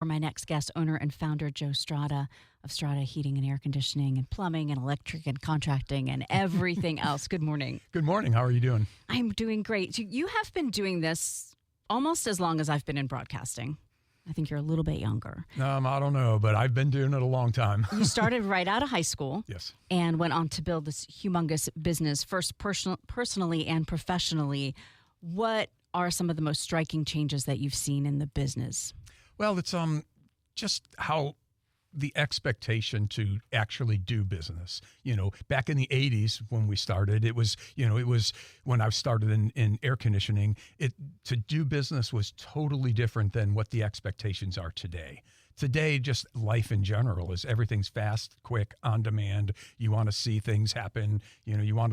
For my next guest, owner and founder Joe Strada of Strada Heating and Air Conditioning and Plumbing and Electric and Contracting and everything else. Good morning. Good morning. How are you doing? I'm doing great. So you have been doing this almost as long as I've been in broadcasting. I think you're a little bit younger. I don't know, but I've been doing it a long time. You started right out of high school. Yes. And went on to build this humongous business, first personally and professionally. What are some of the most striking changes that you've seen in the business? Well, it's just how the expectation to actually do business. You know, back in the 80s when we started, it was when I started in air conditioning, to do business was totally different than what the expectations are today. Today, just life in general is everything's fast, quick, on demand. You want to see things happen. You know, you want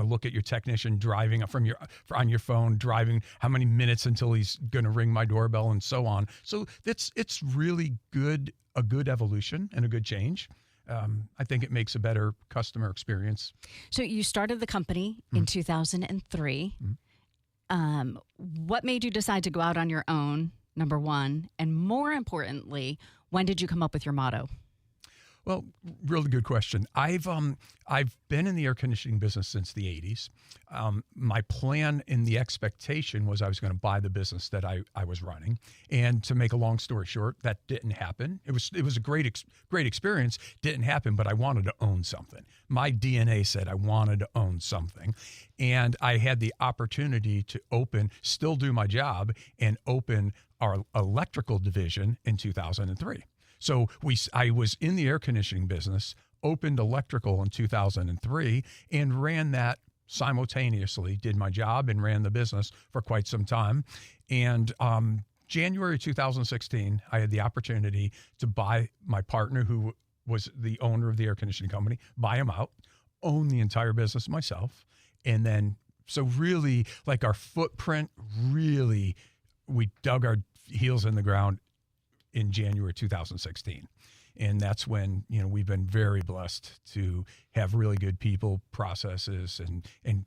to look at your technician driving on your phone, driving how many minutes until he's going to ring my doorbell and so on. So it's really good, a good evolution and a good change. I think it makes a better customer experience. So you started the company in 2003. What made you decide to go out on your own? Number one, and more importantly, when did you come up with your motto? Well, really good question. I've been in the air conditioning business since the 80s. My plan and the expectation was I was going to buy the business that I was running. And to make a long story short, that didn't happen. It was a great experience. Didn't happen, but I wanted to own something. My DNA said I wanted to own something. And I had the opportunity to still do my job and open our electrical division in 2003. So I was in the air conditioning business, opened electrical in 2003, and ran that simultaneously, did my job and ran the business for quite some time. And January 2016, I had the opportunity to buy my partner, who was the owner of the air conditioning company, buy him out, own the entire business myself. And then, so really, like our footprint, really, we dug our heels in the ground in January 2016. And that's when, we've been very blessed to have really good people, processes, and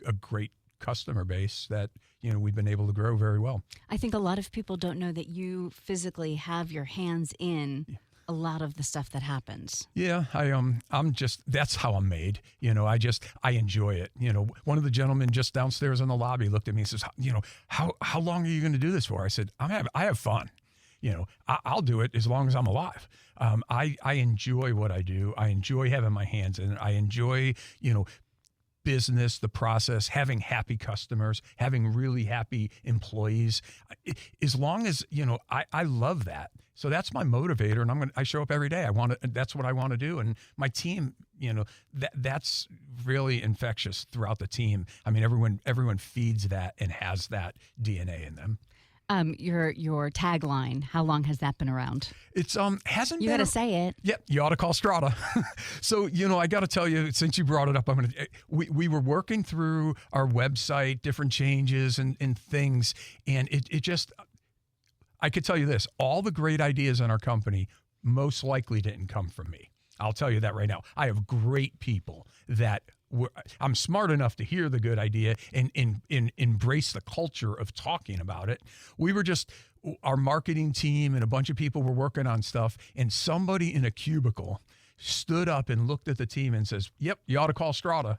a great customer base that, we've been able to grow very well. I think a lot of people don't know that you physically have your hands in a lot of the stuff that happens. Yeah, that's how I'm made. I enjoy it. One of the gentlemen just downstairs in the lobby looked at me and says, how long are you going to do this for? I said, I have fun. I'll do it as long as I'm alive. I enjoy what I do. I enjoy having my hands in it. I enjoy, business, the process, having happy customers, having really happy employees. As long as, I love that. So that's my motivator, and I show up every day. That's what I want to do. And my team, that's really infectious throughout the team. I mean, everyone feeds that and has that DNA in them. Your tagline, how long has that been around? It's hasn't you been. You got to say it. Yep, you ought to call Strada. So I got to tell you, since you brought it up, we were working through our website, different changes and things, and it just, I could tell you this: all the great ideas in our company most likely didn't come from me. I'll tell you that right now. I have great people that I'm smart enough to hear the good idea and embrace the culture of talking about it. We were just, our marketing team and a bunch of people were working on stuff, and somebody in a cubicle stood up and looked at the team and says, "Yep, you ought to call Strada."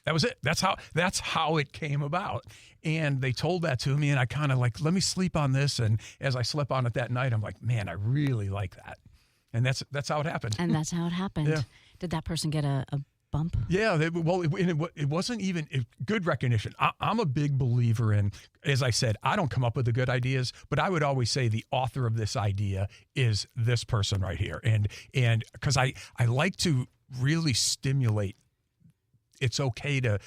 That was it. That's how it came about. And they told that to me, and I kind of let me sleep on this. And as I slept on it that night, I'm like, man, I really like that. And that's how it happened. And that's how it happened. Yeah. Did that person get a bump? Yeah, it wasn't even good recognition. I'm a big believer in, as I said, I don't come up with the good ideas, but I would always say the author of this idea is this person right here. And because I like to really stimulate, it's okay to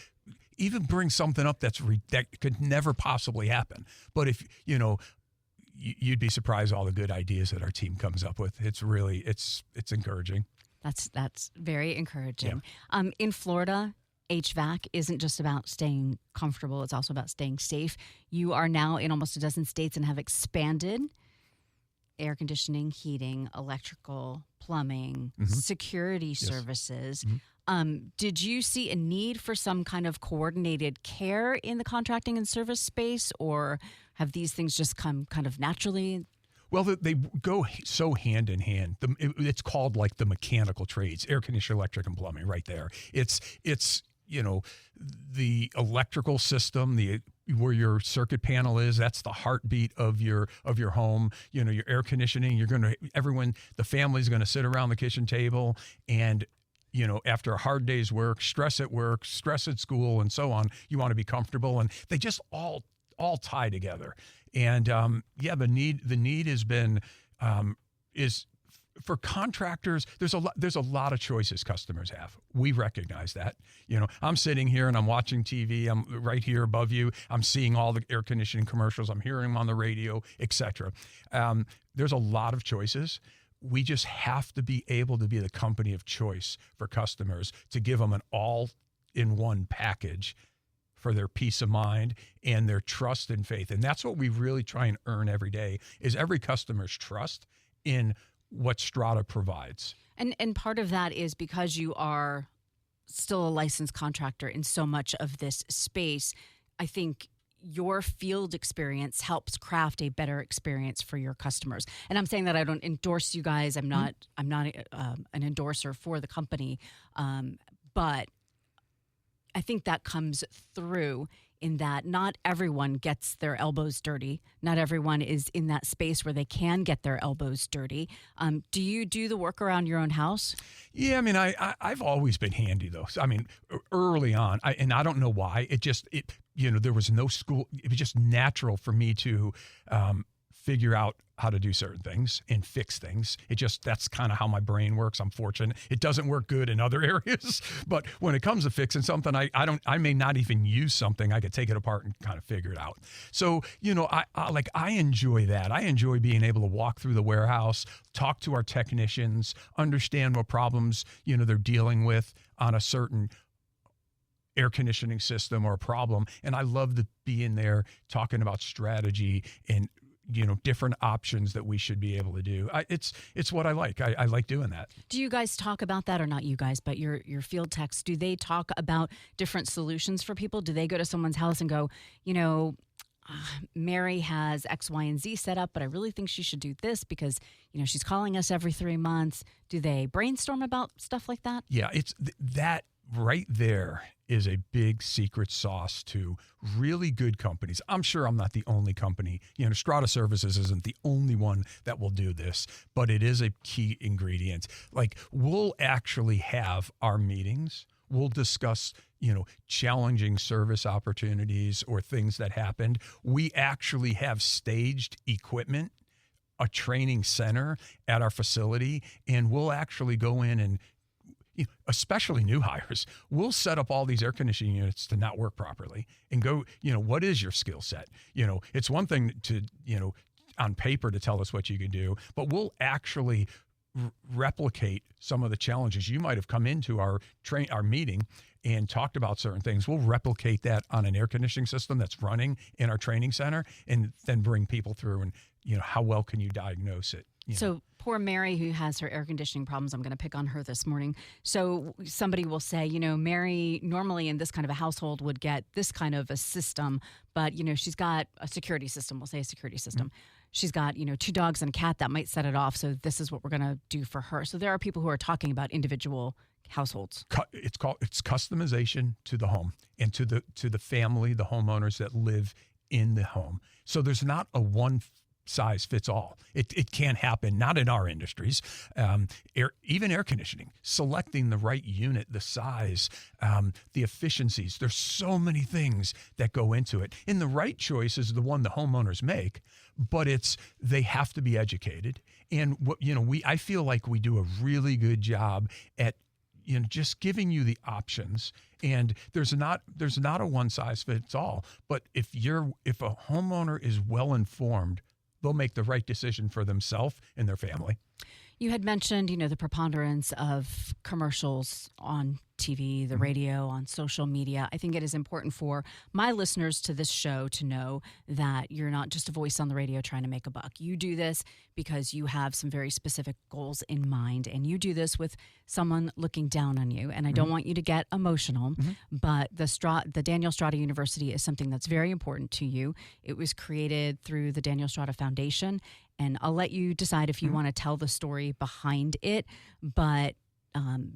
even bring something up that could never possibly happen. But if, you'd be surprised all the good ideas that our team comes up with. It's really, it's encouraging. That's very encouraging. Yeah. In Florida, HVAC isn't just about staying comfortable. It's also about staying safe. You are now in almost a dozen states and have expanded air conditioning, heating, electrical, plumbing, security services. Did you see a need for some kind of coordinated care in the contracting and service space, or have these things just come kind of naturally? Well, they go so hand in hand. It's called like the mechanical trades, air conditioning, electric, and plumbing right there. It's the electrical system, where your circuit panel is, that's the heartbeat of your home. Your air conditioning, the family's going to sit around the kitchen table and after a hard day's work, stress at school, and so on, you want to be comfortable, and they just all tie together. And the need has been is for contractors. There's a lot of choices customers have. We recognize that. I'm sitting here and I'm watching TV. I'm right here above you. I'm seeing all the air conditioning commercials. I'm hearing them on the radio, etc. There's a lot of choices. We just have to be able to be the company of choice for customers, to give them an all-in-one package for their peace of mind and their trust and faith. And that's what we really try and earn every day, is every customer's trust in what Strada provides. And part of that is because you are still a licensed contractor in so much of this space. I think your field experience helps craft a better experience for your customers. And I'm saying that I don't endorse you guys. I'm not an endorser for the company, but I think that comes through in that not everyone gets their elbows dirty. Not everyone is in that space where they can get their elbows dirty. Do you do the work around your own house? Yeah, I mean, I've always been handy though. So, I mean, early on, and I don't know why. There was no school. It was just natural for me to figure out how to do certain things and fix things. That's kind of how my brain works. I'm fortunate. It doesn't work good in other areas, but when it comes to fixing something, I may not even use something. I could take it apart and kind of figure it out. So, I enjoy that. I enjoy being able to walk through the warehouse, talk to our technicians, understand what problems, they're dealing with on a certain air conditioning system or a problem. And I love to be in there talking about strategy and different options that we should be able to do. It's what I like. I like doing that. Do you guys talk about that, or not you guys, but your field techs? Do they talk about different solutions for people? Do they go to someone's house and go, Mary has X, Y, and Z set up, but I really think she should do this because, she's calling us every 3 months. Do they brainstorm about stuff like that? Yeah, it's that right there is a big secret sauce to really good companies. I'm sure I'm not the only company. Strada Services isn't the only one that will do this, but it is a key ingredient. Like, we'll actually have our meetings. We'll discuss, challenging service opportunities or things that happened. We actually have staged equipment, a training center at our facility, and we'll actually go in and especially new hires, we'll set up all these air conditioning units to not work properly and go, what is your skill set? It's one thing to, on paper to tell us what you can do, but we'll actually replicate some of the challenges. You might have come into our meeting and talked about certain things. We'll replicate that on an air conditioning system that's running in our training center, and then bring people through and, how well can you diagnose it? So poor Mary, who has her air conditioning problems, I'm going to pick on her this morning. So somebody will say, Mary normally in this kind of a household would get this kind of a system, but, she's got a security system. We'll say a security system. Mm-hmm. She's got, 2 dogs and a cat that might set it off. So this is what we're going to do for her. So there are people who are talking about individual households. It's customization to the home and to the family, the homeowners that live in the home. So there's not a one size fits all. It can't happen, not in our industries. Even air conditioning, selecting the right unit, the size, the efficiencies. There's so many things that go into it. And the right choice is the one the homeowners make, but they have to be educated. And I feel like we do a really good job at just giving you the options. And there's not a one size fits all. But if a homeowner is well informed, they'll make the right decision for themselves and their family. You had mentioned, the preponderance of commercials on TV, the radio, on social media. I think it is important for my listeners to this show to know that you're not just a voice on the radio trying to make a buck. You do this because you have some very specific goals in mind, and you do this with someone looking down on you. And I don't want you to get emotional, but the Daniel Strada University is something that's very important to you. It was created through the Daniel Strada Foundation, And I'll let you decide if you want to tell the story behind it. But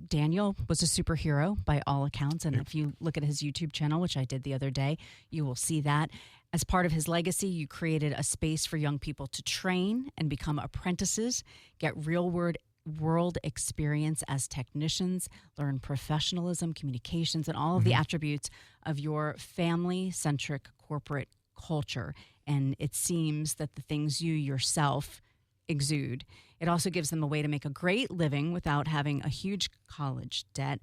Daniel was a superhero by all accounts. And if you look at his YouTube channel, which I did the other day, you will see that. As part of his legacy, you created a space for young people to train and become apprentices, get real-world experience as technicians, learn professionalism, communications, and all of the attributes of your family-centric corporate culture. And it seems that the things you yourself exude. It also gives them a way to make a great living without having a huge college debt.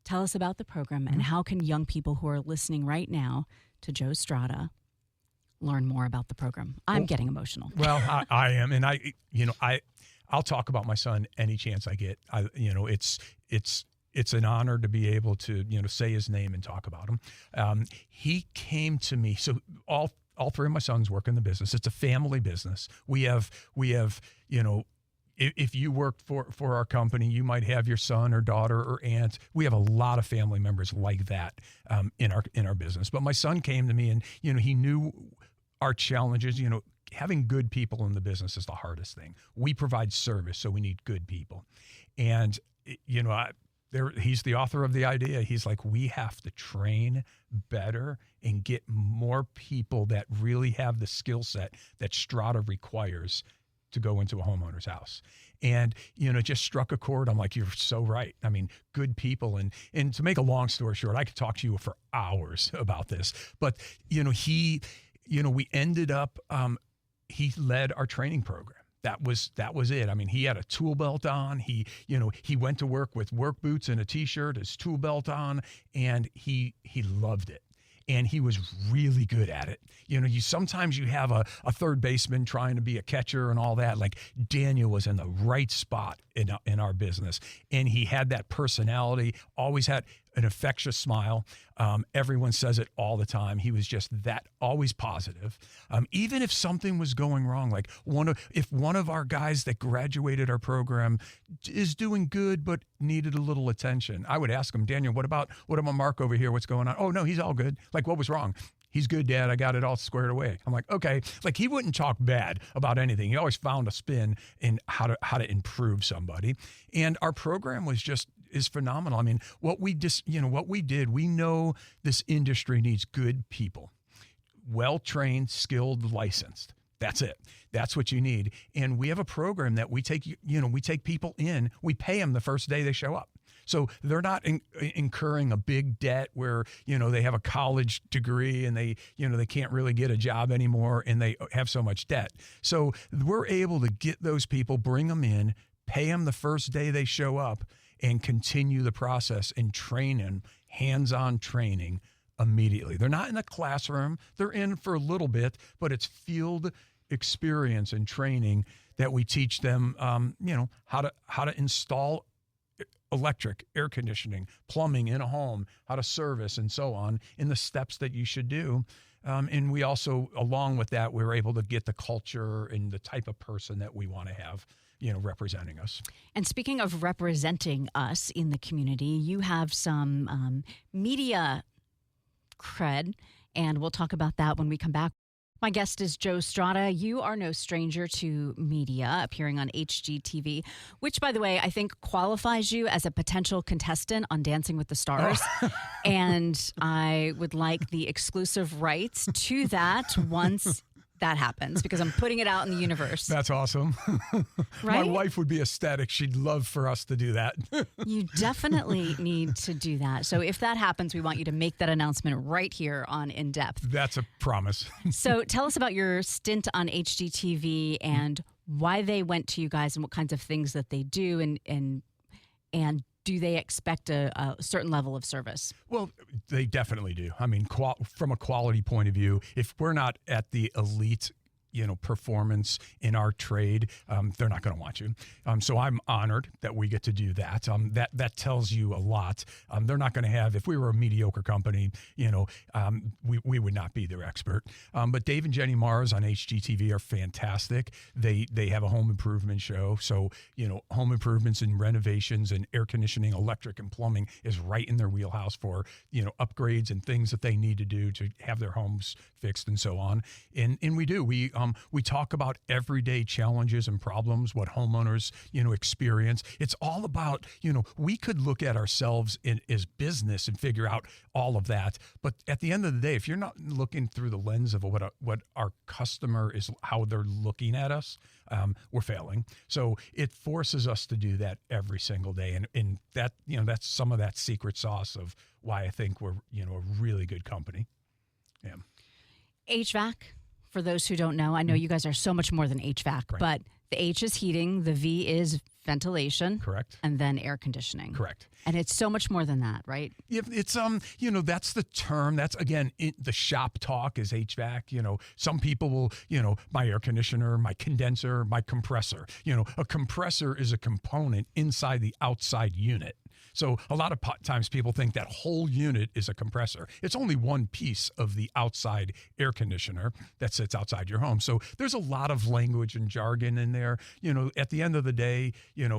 Tell us about the program and how can young people who are listening right now to Joe Strada learn more about the program? I'm getting emotional. Well, I am, and I'll talk about my son any chance I get. It's an honor to be able to say his name and talk about him. He came to me. So all three of my sons work in the business. It's a family business. We have if you work for our company, you might have your son or daughter or aunt. We have a lot of family members like that in our business. But my son came to me, and he knew our challenges. Having good people in the business is the hardest thing. We provide service, so we need good people. And he's the author of the idea. He's like, we have to train better and get more people that really have the skill set that Strada requires to go into a homeowner's house. And, it just struck a chord. I'm like, you're so right. I mean, good people. And to make a long story short, I could talk to you for hours about this, but, we ended up, he led our training program. That was it. I mean, he had a tool belt on. He went to work with work boots and a t-shirt, his tool belt on, and he loved it. And he was really good at it. Sometimes you have a third baseman trying to be a catcher and all that. Like Daniel was in the right spot in our business. And he had that personality, always had an infectious smile. Everyone says it all the time. He was just always positive. Even if something was going wrong, like if one of our guys that graduated our program is doing good but needed a little attention, I would ask him, Daniel, what about Mark over here? What's going on? Oh, no, he's all good. Like, what was wrong? He's good, Dad. I got it all squared away. I'm like, okay. Like, he wouldn't talk bad about anything. He always found a spin in how to improve somebody. And our program is phenomenal. I mean, what we did, we know this industry needs good people, well-trained, skilled, licensed. That's it. That's what you need. And we have a program that we take people in, we pay them the first day they show up. So they're not incurring a big debt where, they have a college degree and they can't really get a job anymore and they have so much debt. So we're able to get those people, bring them in, pay them the first day they show up, and continue the process and train them, hands-on training immediately. They're not in a classroom. They're in for a little bit, but it's field experience and training that we teach them, how to install electric, air conditioning, plumbing in a home, how to service and so on in the steps that you should do. And we also, along with that, we're able to get the culture and the type of person that we want to have, representing us. And speaking of representing us in the community, you have some media cred, and we'll talk about that when we come back. My guest is Joe Strada. You are no stranger to media, appearing on HGTV, which, by the way, I think qualifies you as a potential contestant on Dancing with the Stars. Oh. And I would like the exclusive rights to that once that happens, because I'm putting it out in the universe. That's awesome. Right? My wife would be ecstatic. She'd love for us to do that. You definitely need to do that. So if that happens, we want you to make that announcement right here on In Depth. That's a promise. So tell us about your stint on HGTV and why they went to you guys and what kinds of things that they do, and do they expect a certain level of service? Well, they definitely do. I mean, from a quality point of view, if we're not at the elite, performance in our trade, they're not going to want you. So I'm honored that we get to do that. That tells you a lot. They're not going to have, if we were a mediocre company, we would not be their expert. But Dave and Jenny Mars on HGTV are fantastic. They have a home improvement show. So, home improvements and renovations and air conditioning, electric and plumbing is right in their wheelhouse for, upgrades and things that they need to do to have their homes fixed and so on. And we do. We We talk about everyday challenges and problems, what homeowners, experience. It's all about, we could look at ourselves as business and figure out all of that. But at the end of the day, if you're not looking through the lens of what our customer is, how they're looking at us, we're failing. So it forces us to do that every single day. And that, that's some of that secret sauce of why I think we're, a really good company. Yeah. HVAC, for those who don't know, I know you guys are so much more than HVAC, Right. but the H is heating, the V is ventilation. Correct. And then air conditioning. Correct. And it's so much more than that, right? Yeah, it's that's the term. That's again the shop talk is HVAC. Some people will my air conditioner, my condenser, my compressor. A compressor is a component inside the outside unit. So a lot of times people think that whole unit is a compressor. It's only one piece of the outside air conditioner that sits outside your home. So there's a lot of language and jargon in there. At the end of the day,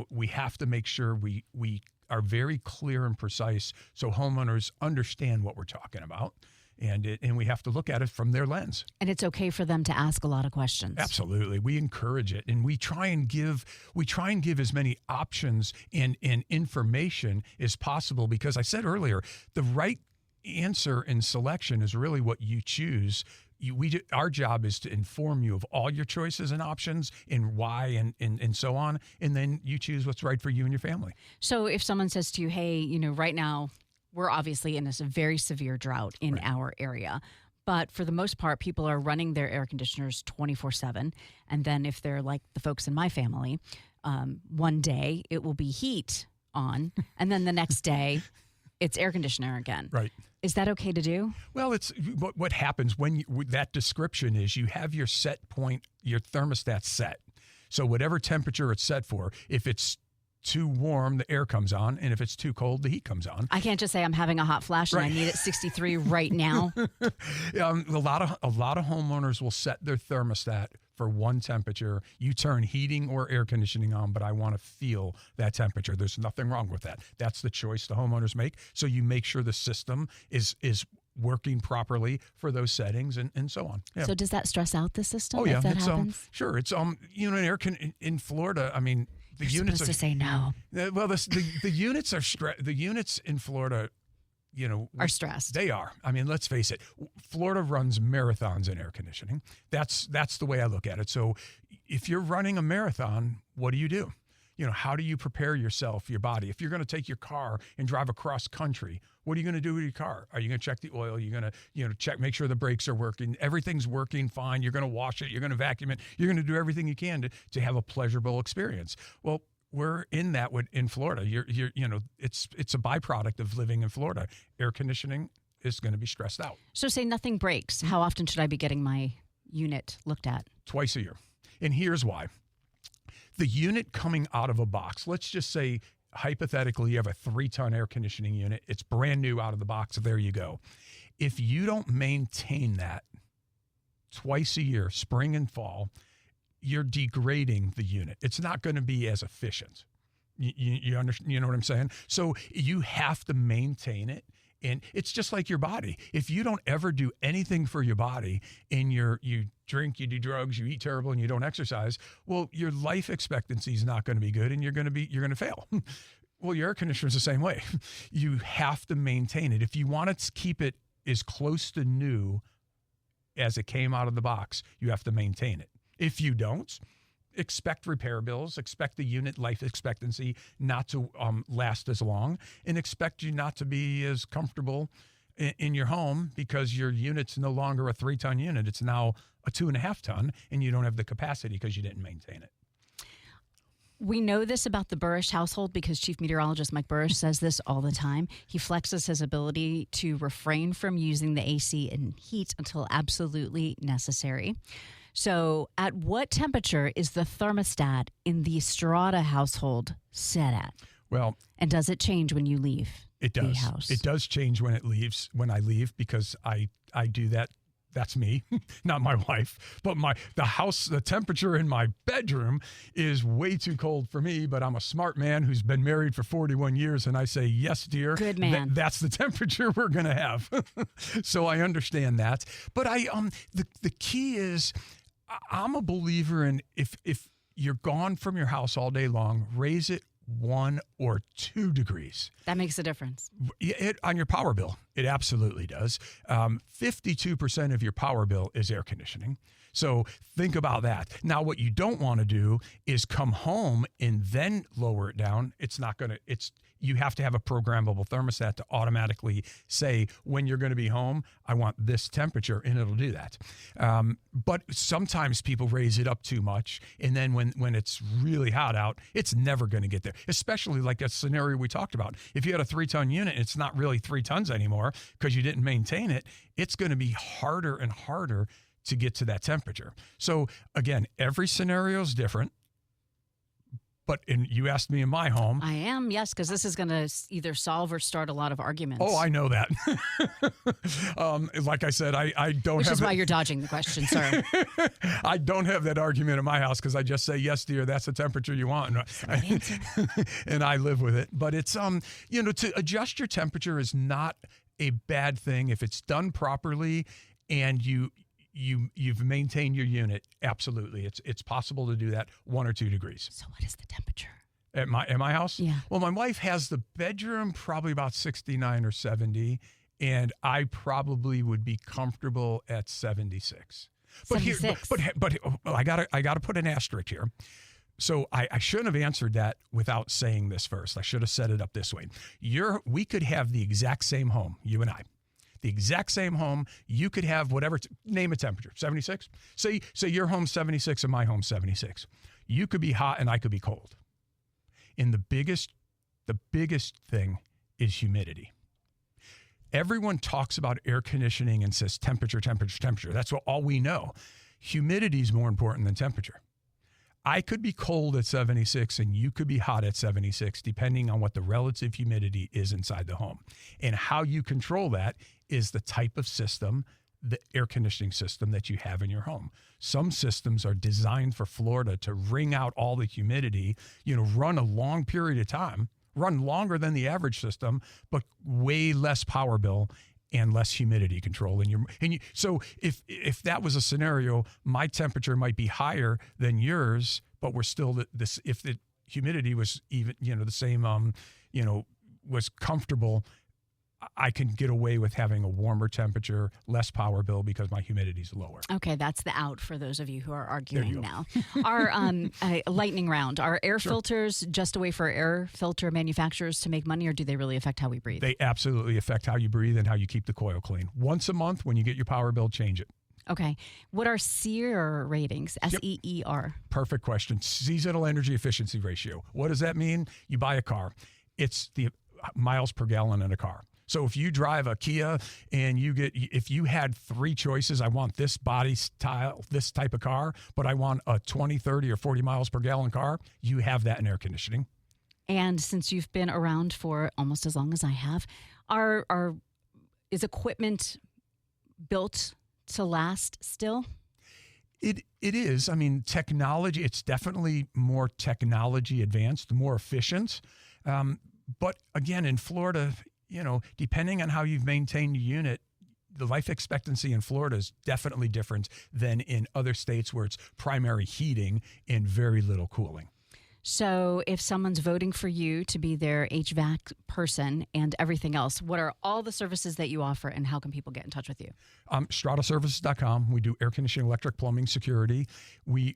we have to make sure we are very clear and precise so homeowners understand what we're talking about. And we have to look at it from their lens. And it's okay for them to ask a lot of questions. Absolutely. We encourage it. And we try and give as many options and information as possible, because I said earlier, the right answer and selection is really what you choose. Our job is to inform you of all your choices and options and why and so on. And then you choose what's right for you and your family. So if someone says to you, hey, right now, we're obviously in a very severe drought in Right. our area. But for the most part, people are running their air conditioners 24/7. And then if they're like the folks in my family, one day it will be heat on. And then the next day it's air conditioner again. Right. Is that okay to do? Well, it's what happens when that description is you have your set point, your thermostat set. So whatever temperature it's set for, if it's too warm, the air comes on, and if it's too cold, the heat comes on. I can't just say I'm having a hot flash and Right. I need it 63 right now. A lot of homeowners will set their thermostat for one temperature. You turn heating or air conditioning on, but I want to feel that temperature. There's nothing wrong with that. That's the choice the homeowners make. So you make sure the system is working properly for those settings and so on. Yeah. So does that stress out the system Oh yeah, if that it's happens? sure. It's in Florida. I mean, the You're units supposed to say no. well, the units are the units in Florida, Are stressed. They are. I mean, let's face it. Florida runs marathons in air conditioning. That's the way I look at it. So, if you're running a marathon, what do? How do you prepare yourself, your body? If you're going to take your car and drive across country, what are you going to do with your car? Are you going to check the oil? You're going to, check, make sure the brakes are working. Everything's working fine. You're going to wash it. You're going to vacuum it. You're going to do everything you can to have a pleasurable experience. Well, we're in that in Florida. It's a byproduct of living in Florida. Air conditioning is going to be stressed out. So say nothing breaks. How often should I be getting my unit looked at? Twice a year. And here's why. The unit coming out of a box, let's just say, hypothetically, you have a 3-ton air conditioning unit. It's brand new out of the box. There you go. If you don't maintain that twice a year, spring and fall, you're degrading the unit. It's not going to be as efficient. You understand? You know what I'm saying? So you have to maintain it. And it's just like your body. If you don't ever do anything for your body and you drink, you do drugs, you eat terrible, and you don't exercise, well, your life expectancy is not going to be good, and you're going to fail. Well, your air conditioner is the same way. You have to maintain it. If you want to keep it as close to new as it came out of the box, you have to maintain it. If you don't, expect repair bills, expect the unit life expectancy not to last as long, and expect you not to be as comfortable in your home because your unit's no longer a 3-ton unit. It's now a 2.5-ton, and you don't have the capacity because you didn't maintain it. We know this about the Burrish household because Chief Meteorologist Mike Burrish says this all the time. He flexes his ability to refrain from using the AC and heat until absolutely necessary. So at what temperature is the thermostat in the Strada household set at? Well, and does it change when you leave it does. the house? It does change when I leave because I do that. That's me, not my wife. But the temperature in my bedroom is way too cold for me, but I'm a smart man who's been married for 41 years, and I say, yes, dear. Good man. That's the temperature we're going to have. So I understand that. But the key is I'm a believer in if you're gone from your house all day long, raise it 1 or 2 degrees. That makes a difference. On your power bill, it absolutely does. 52% of your power bill is air conditioning. So think about that. Now, what you don't want to do is come home and then lower it down. You have to have a programmable thermostat to automatically say, when you're going to be home, I want this temperature, and it'll do that. But sometimes people raise it up too much, and then when it's really hot out, it's never going to get there, especially like that scenario we talked about. If you had a 3-ton unit, it's not really 3 tons anymore because you didn't maintain it. It's going to be harder and harder to get to that temperature. So again, every scenario is different. But you asked me in my home. I am, yes, because this is going to either solve or start a lot of arguments. Oh, I know that. Like I said, I don't Which have. Which is why you're dodging the question, sir. I don't have that argument in my house because I just say, yes, dear, that's the temperature you want. And I live with it. But it's, to adjust your temperature is not a bad thing if it's done properly and you've maintained your unit. Absolutely. It's possible to do that 1 or 2 degrees. So what is the temperature? At my house? Yeah. Well, my wife has the bedroom probably about 69 or 70, and I probably would be comfortable at 76. But 76. But I gotta put an asterisk here. So I shouldn't have answered that without saying this first. I should have set it up this way. We could have the exact same home, you and I. The exact same home, you could have whatever, name a temperature, 76? Say your home's 76 and my home's 76. You could be hot and I could be cold. And the biggest thing is humidity. Everyone talks about air conditioning and says temperature. That's all we know. Humidity is more important than temperature. I could be cold at 76 and you could be hot at 76, depending on what the relative humidity is inside the home. And how you control that is the type of system, the air conditioning system that you have in your home. Some systems are designed for Florida to wring out all the humidity, run a long period of time, run longer than the average system, but way less power bill and less humidity control. So if that was a scenario, my temperature might be higher than yours, but we're still if the humidity was even, the same, was comfortable, I can get away with having a warmer temperature, less power bill because my humidity is lower. Okay, that's the out for those of you who are arguing now. Our lightning round, are air filters just a way for air filter manufacturers to make money, or do they really affect how we breathe? They absolutely affect how you breathe and how you keep the coil clean. Once a month, when you get your power bill, change it. Okay. What are SEER ratings? SEER. Perfect question. Seasonal Energy Efficiency Ratio. What does that mean? You buy a car. It's the miles per gallon in a car. So if you drive a Kia and if you had 3 choices, I want this body style, this type of car, but I want a 20, 30, or 40 miles per gallon car, you have that in air conditioning. And since you've been around for almost as long as I have, is equipment built to last still? It is. I mean, technology, it's definitely more technology advanced, more efficient. But again, in Florida, depending on how you've maintained your unit, the life expectancy in Florida is definitely different than in other states where it's primary heating and very little cooling. So if someone's voting for you to be their HVAC person and everything else, what are all the services that you offer and how can people get in touch with you? StradaServices.com. We do air conditioning, electric, plumbing, security. We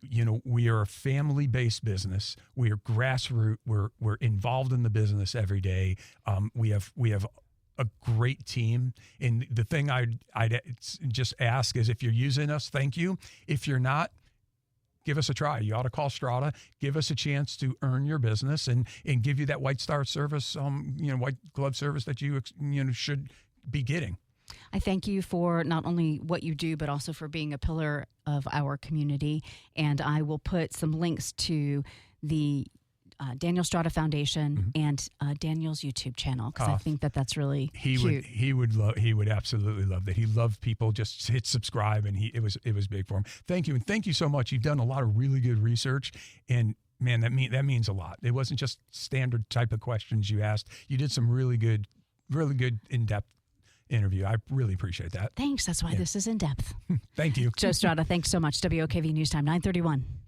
are a family-based business. We are grassroots. We're involved in the business every day. We have a great team. And the thing I'd just ask is, if you're using us, thank you. If you're not, give us a try. You ought to call Strada. Give us a chance to earn your business and give you that white star service, white glove service that you should be getting. I thank you for not only what you do, but also for being a pillar of our community. And I will put some links to the Daniel Strada Foundation and Daniel's YouTube channel, because I think that's really cute. He would absolutely love that. He loved people. Just hit subscribe, and it was big for him. Thank you, and thank you so much. You've done a lot of really good research, and man, that means a lot. It wasn't just standard type of questions you asked. You did some really good in-depth interview. I really appreciate that. Thanks. That's why this is in depth. Thank you. Joe Strada, thanks so much. WOKV News Time, 9:31.